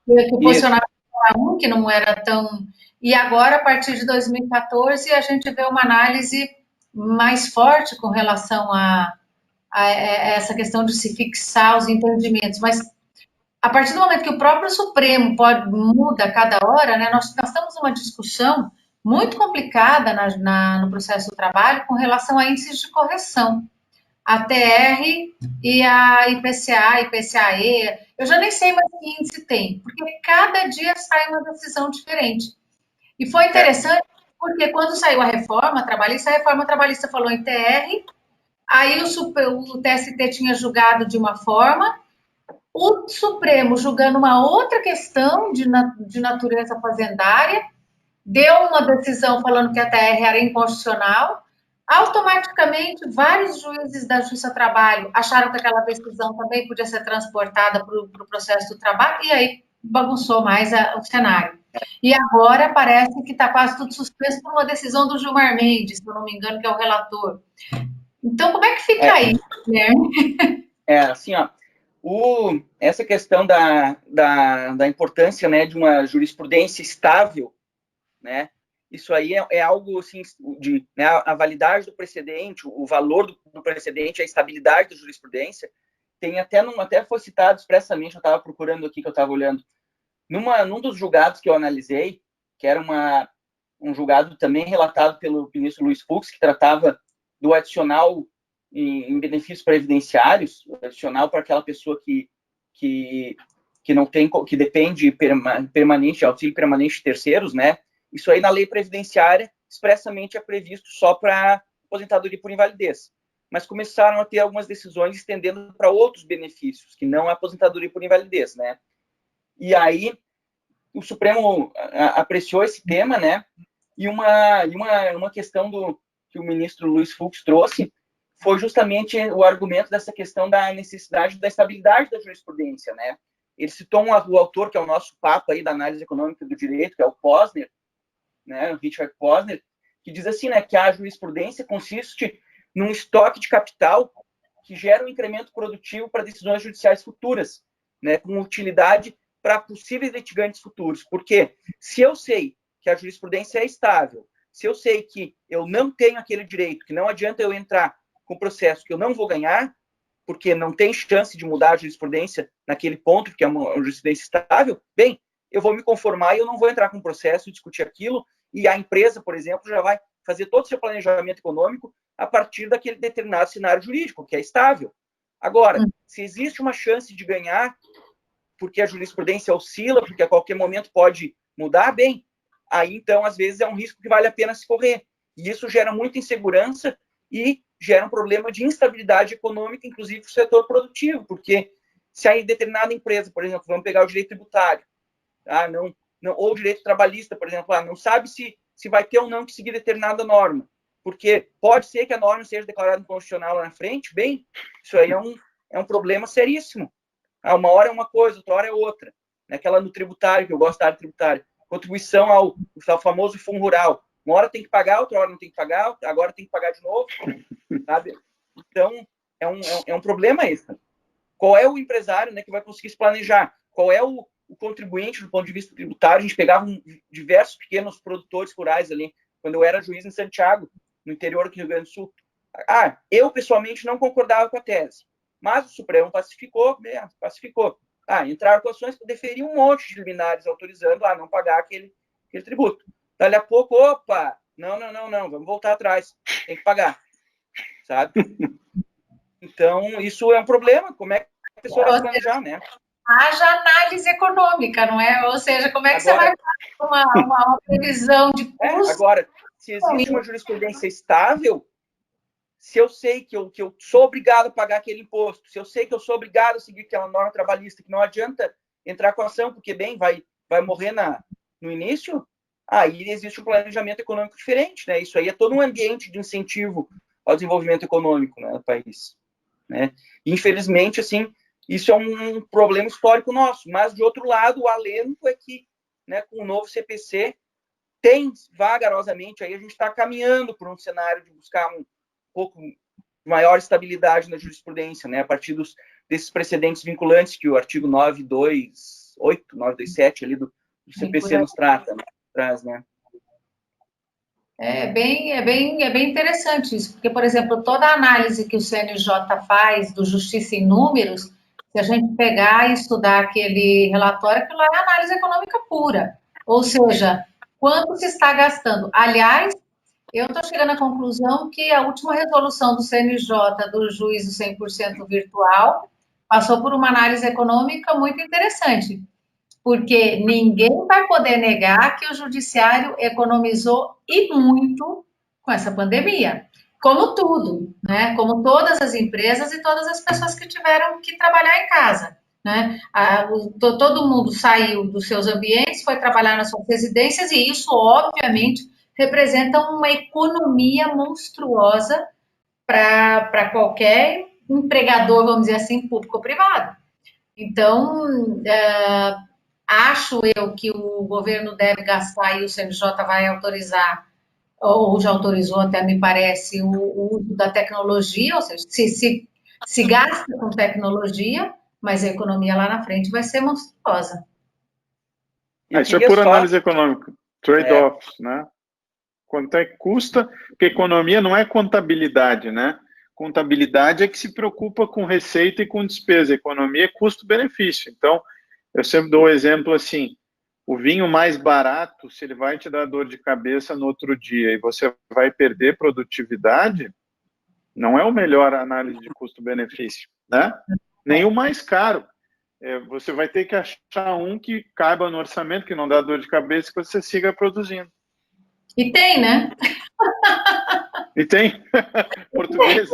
Que o posicionamento era um, que não era tão... E agora, a partir de 2014, a gente vê uma análise mais forte com relação a essa questão de se fixar os entendimentos. Mas, a partir do momento que o próprio Supremo muda a cada hora, né, nós estamos numa discussão muito complicada no processo do trabalho com relação a índices de correção. A TR e a IPCA, IPCAE, eu já nem sei mais que índice tem, porque cada dia sai uma decisão diferente. E foi interessante, porque quando saiu a reforma trabalhista falou em TR, aí o TST tinha julgado de uma forma, o Supremo julgando uma outra questão de natureza fazendária, deu uma decisão falando que a TR era inconstitucional, automaticamente, vários juízes da Justiça do Trabalho acharam que aquela decisão também podia ser transportada para o processo do trabalho, e aí bagunçou mais o cenário. E agora parece que está quase tudo suspenso por uma decisão do Gilmar Mendes, se eu não me engano, que é o relator. Então, como é que fica aí, Guilherme? Assim, ó, essa questão da importância, né, de uma jurisprudência estável, né, isso aí é algo, assim, né, a validade do precedente, o valor do precedente, a estabilidade da jurisprudência, tem até foi citado expressamente, eu estava procurando aqui, que eu estava olhando, num dos julgados que eu analisei, que era um julgado também relatado pelo ministro Luiz Fux, que tratava do adicional em benefícios previdenciários, adicional para aquela pessoa que não tem, que depende permanente, auxílio permanente de terceiros, né? Isso aí na lei previdenciária expressamente é previsto só para aposentadoria por invalidez. Mas começaram a ter algumas decisões estendendo para outros benefícios, que não a aposentadoria por invalidez, né? E aí o Supremo apreciou esse tema, né? E uma questão que o ministro Luiz Fux trouxe foi justamente o argumento dessa questão da necessidade da estabilidade da jurisprudência, né? Ele citou o autor, que é o nosso papa aí da análise econômica do direito, que é o Posner, né, o Richard Posner, que diz assim, né, que a jurisprudência consiste num estoque de capital que gera um incremento produtivo para decisões judiciais futuras, né, com utilidade para possíveis litigantes futuros. Porque se eu sei que a jurisprudência é estável, se eu sei que eu não tenho aquele direito, que não adianta eu entrar com processo que eu não vou ganhar, porque não tem chance de mudar a jurisprudência naquele ponto, porque é uma jurisprudência estável, bem, eu vou me conformar e eu não vou entrar com processo e discutir aquilo, e a empresa, por exemplo, já vai fazer todo o seu planejamento econômico a partir daquele determinado cenário jurídico, que é estável. Agora, se existe uma chance de ganhar, porque a jurisprudência oscila, porque a qualquer momento pode mudar, bem, aí então, às vezes, é um risco que vale a pena se correr. E isso gera muita insegurança e gera um problema de instabilidade econômica, inclusive para o setor produtivo, porque se a determinada empresa, por exemplo, vamos pegar o direito tributário, ou o direito trabalhista, por exemplo, não sabe se vai ter ou não que seguir determinada norma, porque pode ser que a norma seja declarada inconstitucional lá na frente, bem, isso aí é um problema seríssimo. Uma hora é uma coisa, outra hora é outra. Aquela no tributário, que eu gosto da área tributária, contribuição ao famoso fundo rural. Uma hora tem que pagar, outra hora não tem que pagar, agora tem que pagar de novo, sabe? Então, é um problema esse. Qual é o empresário, né, que vai conseguir se planejar? Qual é o contribuinte do ponto de vista tributário? A gente pegava diversos pequenos produtores rurais ali, quando eu era juiz em Santiago, no interior do Rio Grande do Sul. Eu pessoalmente não concordava com a tese, mas o Supremo pacificou. Entraram com ações para deferir um monte de liminares autorizando a não pagar aquele tributo. Dali a pouco, não, vamos voltar atrás, tem que pagar, sabe? Então, isso é um problema, como é que a pessoa vai planejar, né? Haja análise econômica, não é? Ou seja, como é que você vai fazer uma previsão de custo? Agora, se existe uma jurisprudência estável, se eu sei que eu sou obrigado a pagar aquele imposto, se eu sei que eu sou obrigado a seguir aquela norma trabalhista, que não adianta entrar com a ação, porque, vai morrer no início, aí existe um planejamento econômico diferente, né? Isso aí é todo um ambiente de incentivo ao desenvolvimento econômico, né, do país, né? Infelizmente, assim, isso é um problema histórico nosso, mas, de outro lado, o alento é que, né, com o novo CPC, tem, vagarosamente, aí a gente está caminhando por um cenário de buscar um pouco maior estabilidade na jurisprudência, né, a partir desses precedentes vinculantes que o artigo 928, 927 ali do CPC nos traz, né? É bem interessante isso, porque, por exemplo, toda a análise que o CNJ faz do Justiça em Números, se a gente pegar e estudar aquele relatório, aquilo é análise econômica pura, ou seja, quanto se está gastando. Aliás, eu estou chegando à conclusão que a última resolução do CNJ do juízo 100% virtual passou por uma análise econômica muito interessante, porque ninguém vai poder negar que o judiciário economizou e muito com essa pandemia, como tudo, né? Como todas as empresas e todas as pessoas que tiveram que trabalhar em casa, né? Todo mundo saiu dos seus ambientes, foi trabalhar nas suas residências e isso, obviamente, representa uma economia monstruosa para qualquer empregador, vamos dizer assim, público ou privado. Então, acho eu que o governo deve gastar e o CNJ vai autorizar, ou já autorizou até, me parece, o uso da tecnologia, ou seja, se gasta com tecnologia, mas a economia lá na frente vai ser monstruosa. Isso é por análise econômica, trade-offs, né? Quanto é que custa, porque economia não é contabilidade, né? Contabilidade é que se preocupa com receita e com despesa, economia é custo-benefício. Então, eu sempre dou o exemplo assim, o vinho mais barato, se ele vai te dar dor de cabeça no outro dia e você vai perder produtividade, não é o melhor análise de custo-benefício, né? Nem o mais caro. Você vai ter que achar um que caiba no orçamento, que não dá dor de cabeça, que você siga produzindo. E tem, né? E tem portugueses.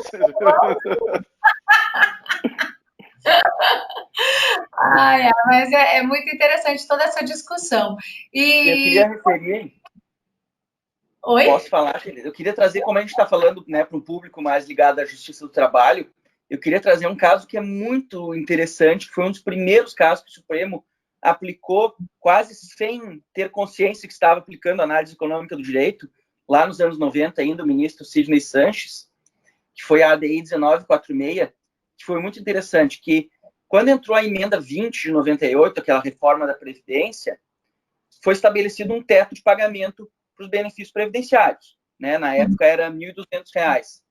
Mas é muito interessante toda essa discussão. Eu queria referir... Oi? Posso falar, querida? Eu queria trazer, como a gente está falando, né, para um público mais ligado à justiça do trabalho, eu queria trazer um caso que é muito interessante, que foi um dos primeiros casos que o Supremo aplicou quase sem ter consciência que estava aplicando a análise econômica do direito, lá nos anos 90, ainda o ministro Sidney Sanches, que foi a ADI 1946, que foi muito interessante, que quando entrou a emenda 20 de 98, aquela reforma da Previdência, foi estabelecido um teto de pagamento para os benefícios previdenciários, né? Na época era R$ 1.200,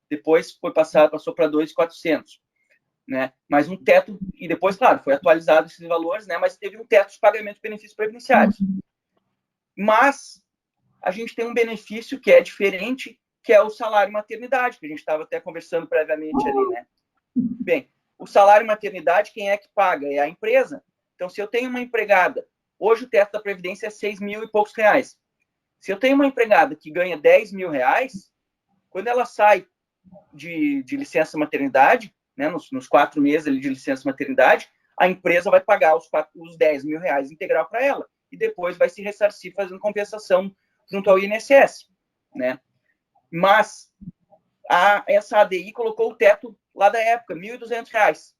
depois passou para R$ 2.400, né? Mas um teto, e depois, claro, foi atualizado esses valores, né? Mas teve um teto de pagamento de benefícios previdenciários. Mas a gente tem um benefício que é diferente, que é o salário maternidade, que a gente estava até conversando previamente ali, né? Bem, o salário maternidade, quem é que paga? É a empresa. Então, se eu tenho uma empregada, hoje o teto da Previdência é 6 mil e poucos reais. Se eu tenho uma empregada que ganha 10 mil reais, quando ela sai de licença maternidade, né, nos 4 meses ali de licença maternidade, a empresa vai pagar os 10 mil reais integral para ela e depois vai se ressarcir fazendo compensação junto ao INSS, né? Mas essa ADI colocou o teto lá da época, R$ 1.200,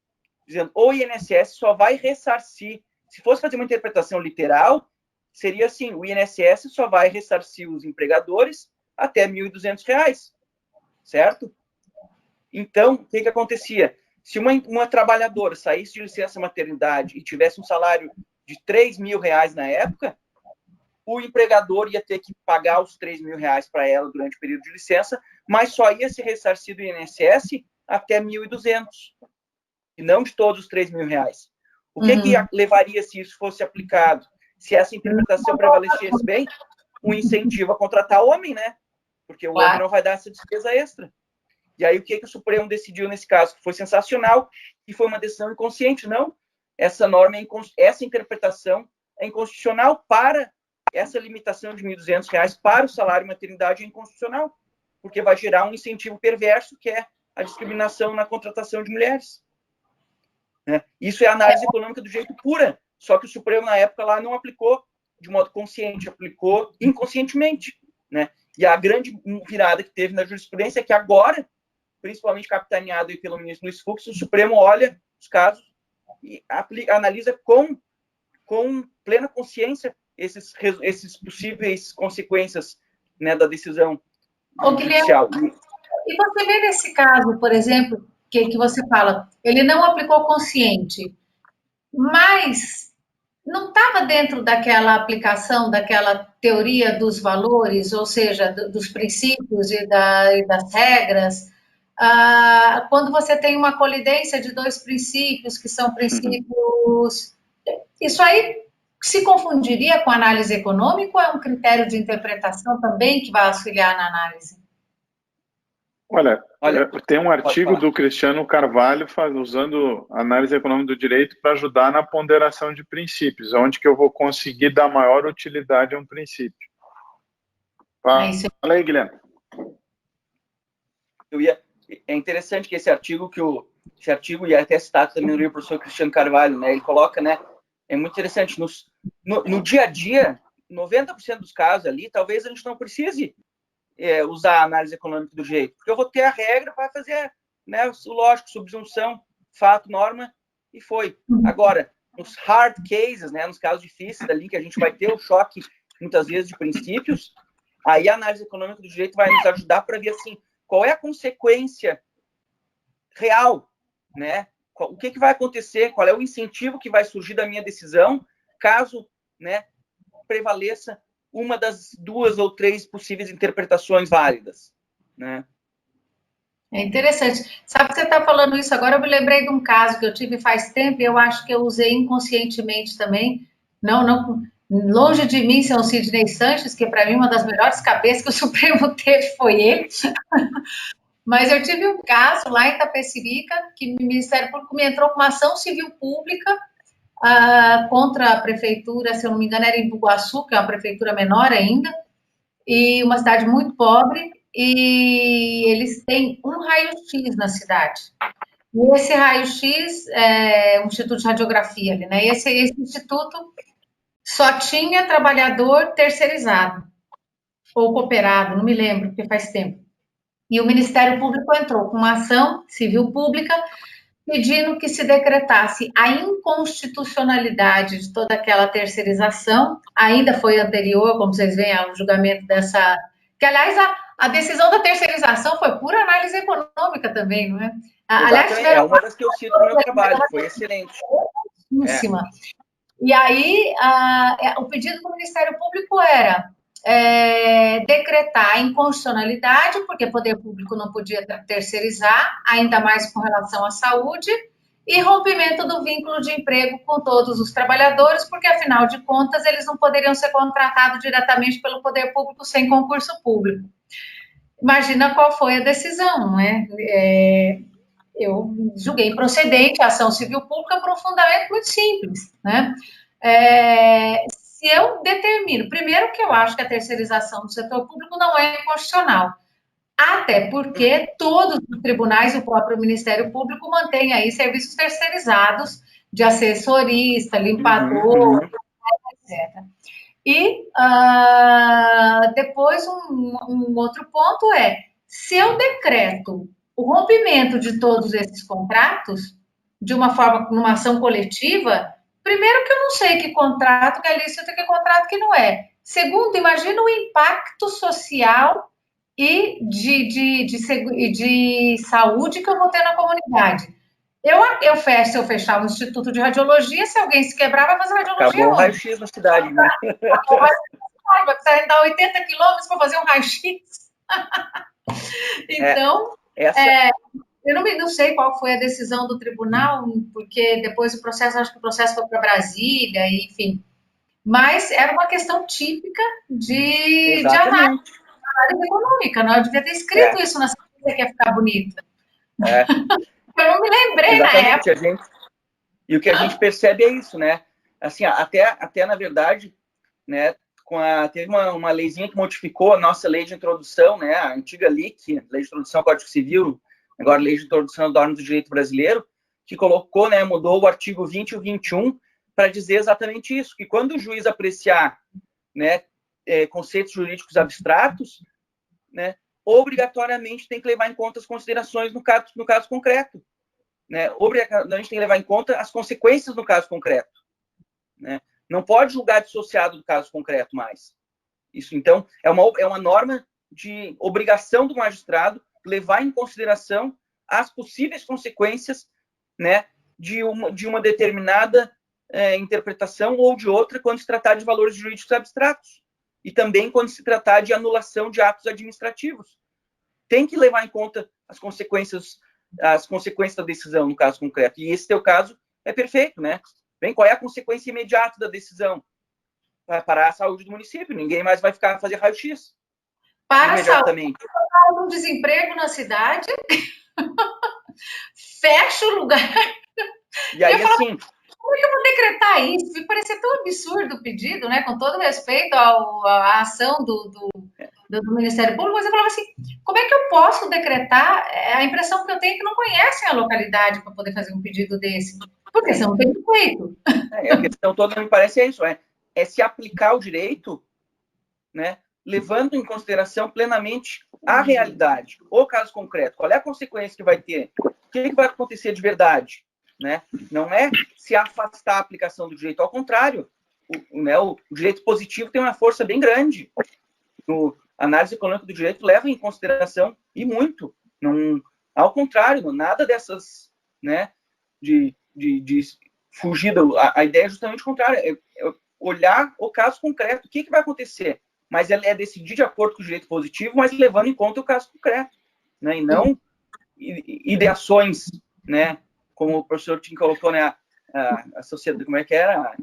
dizendo o INSS só vai ressarcir. Se fosse fazer uma interpretação literal, seria assim, o INSS só vai ressarcir os empregadores até R$ 1.200, certo? Então, o que acontecia? Se uma trabalhadora saísse de licença maternidade e tivesse um salário de R$ 3 mil na época, o empregador ia ter que pagar os R$3.000 para ela durante o período de licença, mas só ia ser ressarcido o INSS até 1.200, e não de todos os R$3.000. O que levaria se isso fosse aplicado? Se essa interpretação prevalecesse bem, um incentivo a contratar homem, né? Porque o homem não vai dar essa despesa extra. E aí, o que o Supremo decidiu nesse caso? Que foi sensacional, e foi uma decisão inconsciente. Não, essa norma, essa interpretação é inconstitucional. Para essa limitação de R$1.200 para o salário maternidade é inconstitucional, porque vai gerar um incentivo perverso, que é a discriminação na contratação de mulheres. Né? Isso é análise econômica do jeito pura, só que o Supremo, na época, lá não aplicou de modo consciente, aplicou inconscientemente. Né? E a grande virada que teve na jurisprudência é que agora, principalmente capitaneado aí pelo ministro Luiz Fux, o Supremo olha os casos e analisa com plena consciência esses possíveis consequências, né, da decisão judicial. E você vê nesse caso, por exemplo, que você fala, ele não aplicou consciente, mas não estava dentro daquela aplicação, daquela teoria dos valores, ou seja, dos princípios e das regras. Quando você tem uma colidência de dois princípios, que são princípios... Isso aí se confundiria com análise econômica ou é um critério de interpretação também que vai auxiliar na análise? Olha, tem um artigo do Cristiano Carvalho usando análise econômica do direito para ajudar na ponderação de princípios, onde que eu vou conseguir dar maior utilidade a um princípio. Fala aí, Guilherme. É interessante que esse artigo, e até citado também no livro do professor Cristiano Carvalho, né, ele coloca, né, é muito interessante, no dia a dia, 90% dos casos ali, talvez a gente não precise usar a análise econômica do jeito, porque eu vou ter a regra para fazer, né, o lógico, subsunção, fato, norma, e foi. Agora, nos hard cases, né, nos casos difíceis ali, que a gente vai ter o choque, muitas vezes, de princípios, aí a análise econômica do direito vai nos ajudar para ver, assim, qual é a consequência real, né? O que vai acontecer, qual é o incentivo que vai surgir da minha decisão, caso, né, prevaleça uma das 2 ou 3 possíveis interpretações válidas, né? É interessante. Sabe que você está falando isso agora, eu me lembrei de um caso que eu tive faz tempo, e eu acho que eu usei inconscientemente também. Não, longe de mim ser o Sidney Sanches, que para mim uma das melhores cabeças que o Supremo teve foi ele. Mas eu tive um caso lá em Itapecerica, que o Ministério Público me entrou com uma ação civil pública contra a prefeitura, se eu não me engano, era em Bugaçu, que é uma prefeitura menor ainda, e uma cidade muito pobre, e eles têm um raio-x na cidade. E esse raio-x é um instituto de radiografia ali, né? E esse instituto só tinha trabalhador terceirizado, ou cooperado, não me lembro, porque faz tempo. E o Ministério Público entrou com uma ação civil pública pedindo que se decretasse a inconstitucionalidade de toda aquela terceirização. Ainda foi anterior, como vocês veem, ao julgamento dessa... Que, aliás, a decisão da terceirização foi pura análise econômica também, não é? Aliás, é uma das que eu cito no meu trabalho, foi excelente. E aí, o pedido do Ministério Público era decretar a inconstitucionalidade, porque o poder público não podia terceirizar, ainda mais com relação à saúde, e rompimento do vínculo de emprego com todos os trabalhadores, porque, afinal de contas, eles não poderiam ser contratados diretamente pelo poder público sem concurso público. Imagina qual foi a decisão, não é? Eu julguei procedente a ação civil pública por um fundamento muito simples, né? Se eu determino, primeiro que eu acho que a terceirização do setor público não é inconstitucional, até porque todos os tribunais e o próprio Ministério Público mantêm aí serviços terceirizados de assessorista, limpador, etc. E depois um outro ponto se eu decreto o rompimento de todos esses contratos de uma forma, numa ação coletiva, primeiro que eu não sei que contrato que é lícito e que contrato que não é. Segundo, imagina o impacto social e de saúde que eu vou ter na comunidade. Se eu fechar o Instituto de Radiologia, se alguém se quebrar, vai fazer radiologia. Acabou o raio-x na cidade, né? vai precisar andar 80 quilômetros para fazer um raio-x. Então, eu não sei qual foi a decisão do tribunal, porque depois acho que o processo foi para Brasília, enfim. Mas era uma questão típica de análise econômica, não? Eu devia ter escrito isso na sentença que ia ficar bonito. Eu não me lembrei na época. E o que a gente percebe é isso, né? Assim, até na verdade, né, teve uma leizinha que modificou a nossa lei de introdução, né, a antiga LIC, Lei de Introdução ao Código Civil, agora Lei de Introdução da Norma do Direito Brasileiro, que colocou, né, mudou o artigo 20 e o 21 para dizer exatamente isso, que quando o juiz apreciar, né, conceitos jurídicos abstratos, né, obrigatoriamente tem que levar em conta as considerações no caso concreto. Né? Obrigatoriamente tem que levar em conta as consequências no caso concreto. Né? Não pode julgar dissociado do caso concreto mais. Isso, então, é uma norma de obrigação do magistrado levar em consideração as possíveis consequências, né, de uma determinada interpretação ou de outra quando se tratar de valores jurídicos abstratos. E também quando se tratar de anulação de atos administrativos. Tem que levar em conta as consequências da decisão no caso concreto. E esse teu caso é perfeito, né? Bem, qual é a consequência imediata da decisão? Vai parar a saúde do município, ninguém mais vai fazer raio-x. Para imediatamente. A saúde, um desemprego na cidade, fecha o lugar. E aí, assim... Como é que eu vou decretar isso? Me parecia tão absurdo o pedido, né? Com todo respeito à ação do Ministério Público, mas eu falava assim, como é que eu posso decretar? A impressão que eu tenho é que não conhecem a localidade para poder fazer um pedido desse, porque senão não tem feito. A questão toda, me parece, é isso, é se aplicar o direito, né, levando em consideração plenamente a realidade, o caso concreto, qual é a consequência que vai ter, o que vai acontecer de verdade, né? Não é se afastar a aplicação do direito, ao contrário, o direito positivo tem uma força bem grande. A análise econômica do direito leva em consideração, e muito, ao contrário, nada dessas, né, de fugir, a ideia é justamente o contrário, é olhar o caso concreto, o que vai acontecer, mas é decidir de acordo com o direito positivo, mas levando em conta o caso concreto, né, e não ideações, né, como o professor Tim colocou, né, a sociedade, como é que era?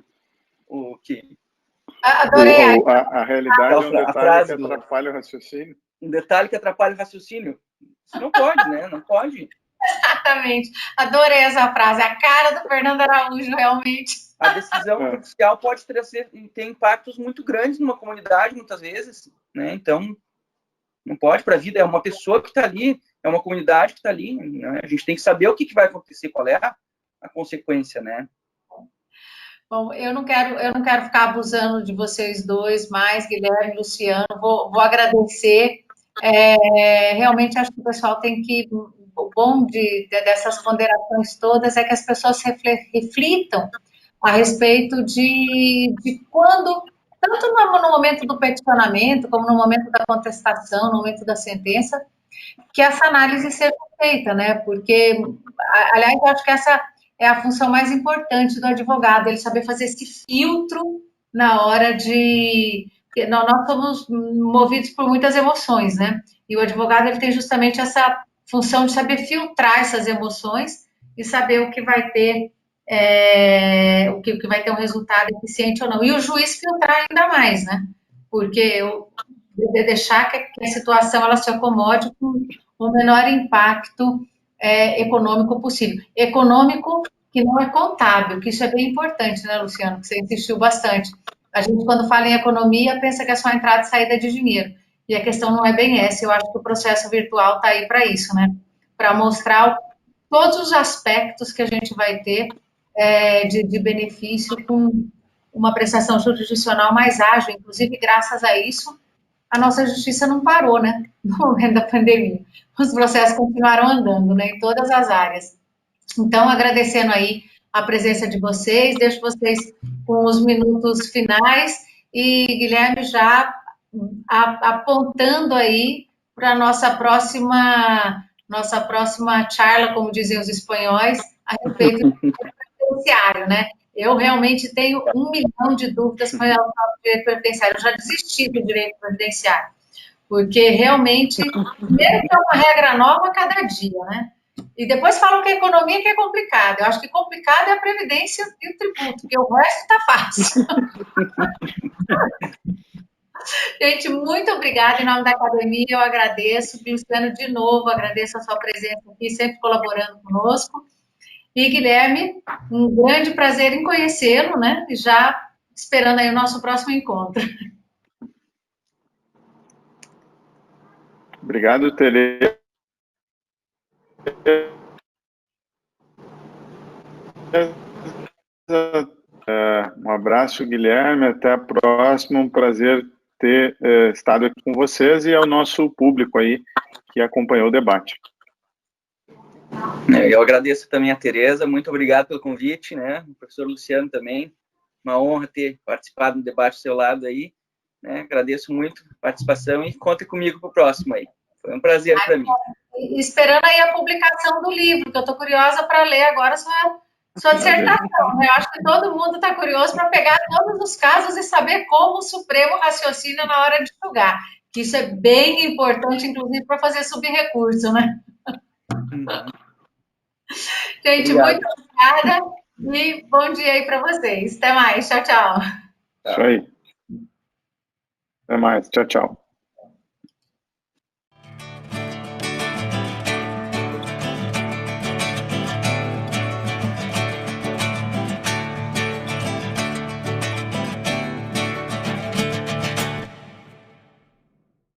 Adorei. A realidade é um detalhe que atrapalha o raciocínio. Um detalhe que atrapalha o raciocínio. Isso não pode, né? Não pode. Exatamente. Adorei essa frase. A cara do Fernando Araújo, realmente. A decisão judicial pode ter impactos muito grandes numa comunidade, muitas vezes, né? Então, não pode para a vida. É uma pessoa que está ali, é uma comunidade que está ali. Né? A gente tem que saber o que vai acontecer, qual é a consequência, né? Bom, eu não quero ficar abusando de vocês dois mais, Guilherme e Luciano. Vou agradecer. Realmente acho que o pessoal tem que... O bom dessas ponderações todas é que as pessoas reflitam a respeito de quando, tanto no momento do peticionamento, como no momento da contestação, no momento da sentença, que essa análise seja feita, né? Porque, aliás, eu acho que essa é a função mais importante do advogado, ele saber fazer esse filtro na hora de... Nós somos movidos por muitas emoções, né? E o advogado, ele tem justamente essa função de saber filtrar essas emoções e saber o que vai ter, o que vai ter um resultado eficiente ou não. E o juiz filtrar ainda mais, né? Porque deixar que a situação ela se acomode com o menor impacto econômico possível. Econômico que não é contábil, que isso é bem importante, né, Luciano? Que você insistiu bastante. A gente, quando fala em economia, pensa que é só entrada e saída de dinheiro. E a questão não é bem essa. Eu acho que o processo virtual está aí para isso, né? Para mostrar todos os aspectos que a gente vai ter de benefício com uma prestação jurisdicional mais ágil. Inclusive, graças a isso, a nossa justiça não parou, né? No momento da pandemia. Os processos continuaram andando, né? Em todas as áreas. Então, agradecendo aí a presença de vocês, deixo vocês com os minutos finais e Guilherme já apontando aí para a nossa próxima charla, como dizem os espanhóis, a respeito do penitenciário, né? Eu realmente tenho 1 milhão de dúvidas com relação ao direito previdenciário. Eu já desisti do direito previdenciário, porque realmente, primeiro que é uma regra nova a cada dia, né? E depois falam que a economia que é complicada. Eu acho que complicado é a previdência e o tributo, porque o resto está fácil. Gente, muito obrigada em nome da academia, eu agradeço, Luciano, de novo, agradeço a sua presença aqui, sempre colaborando conosco. E, Guilherme, um grande prazer em conhecê-lo, né? E já esperando aí o nosso próximo encontro. Obrigado, Tereza. Um abraço, Guilherme, até a próxima, um prazer ter estado aqui com vocês e ao nosso público aí que acompanhou o debate. Eu agradeço também a Tereza, muito obrigado pelo convite, né? O professor Luciano também, uma honra ter participado do debate ao seu lado aí, né? Agradeço muito a participação e contem comigo para o próximo aí. Foi um prazer para mim. Esperando aí a publicação do livro, que eu estou curiosa para ler agora sua dissertação. Eu acho que todo mundo está curioso para pegar todos os casos e saber como o Supremo raciocina na hora de julgar. Que isso é bem importante, inclusive, para fazer subrecurso, né? Gente, obrigado. Muito obrigada e bom dia aí para vocês. Até mais. Tchau, tchau. Isso aí. Até mais. Tchau, tchau.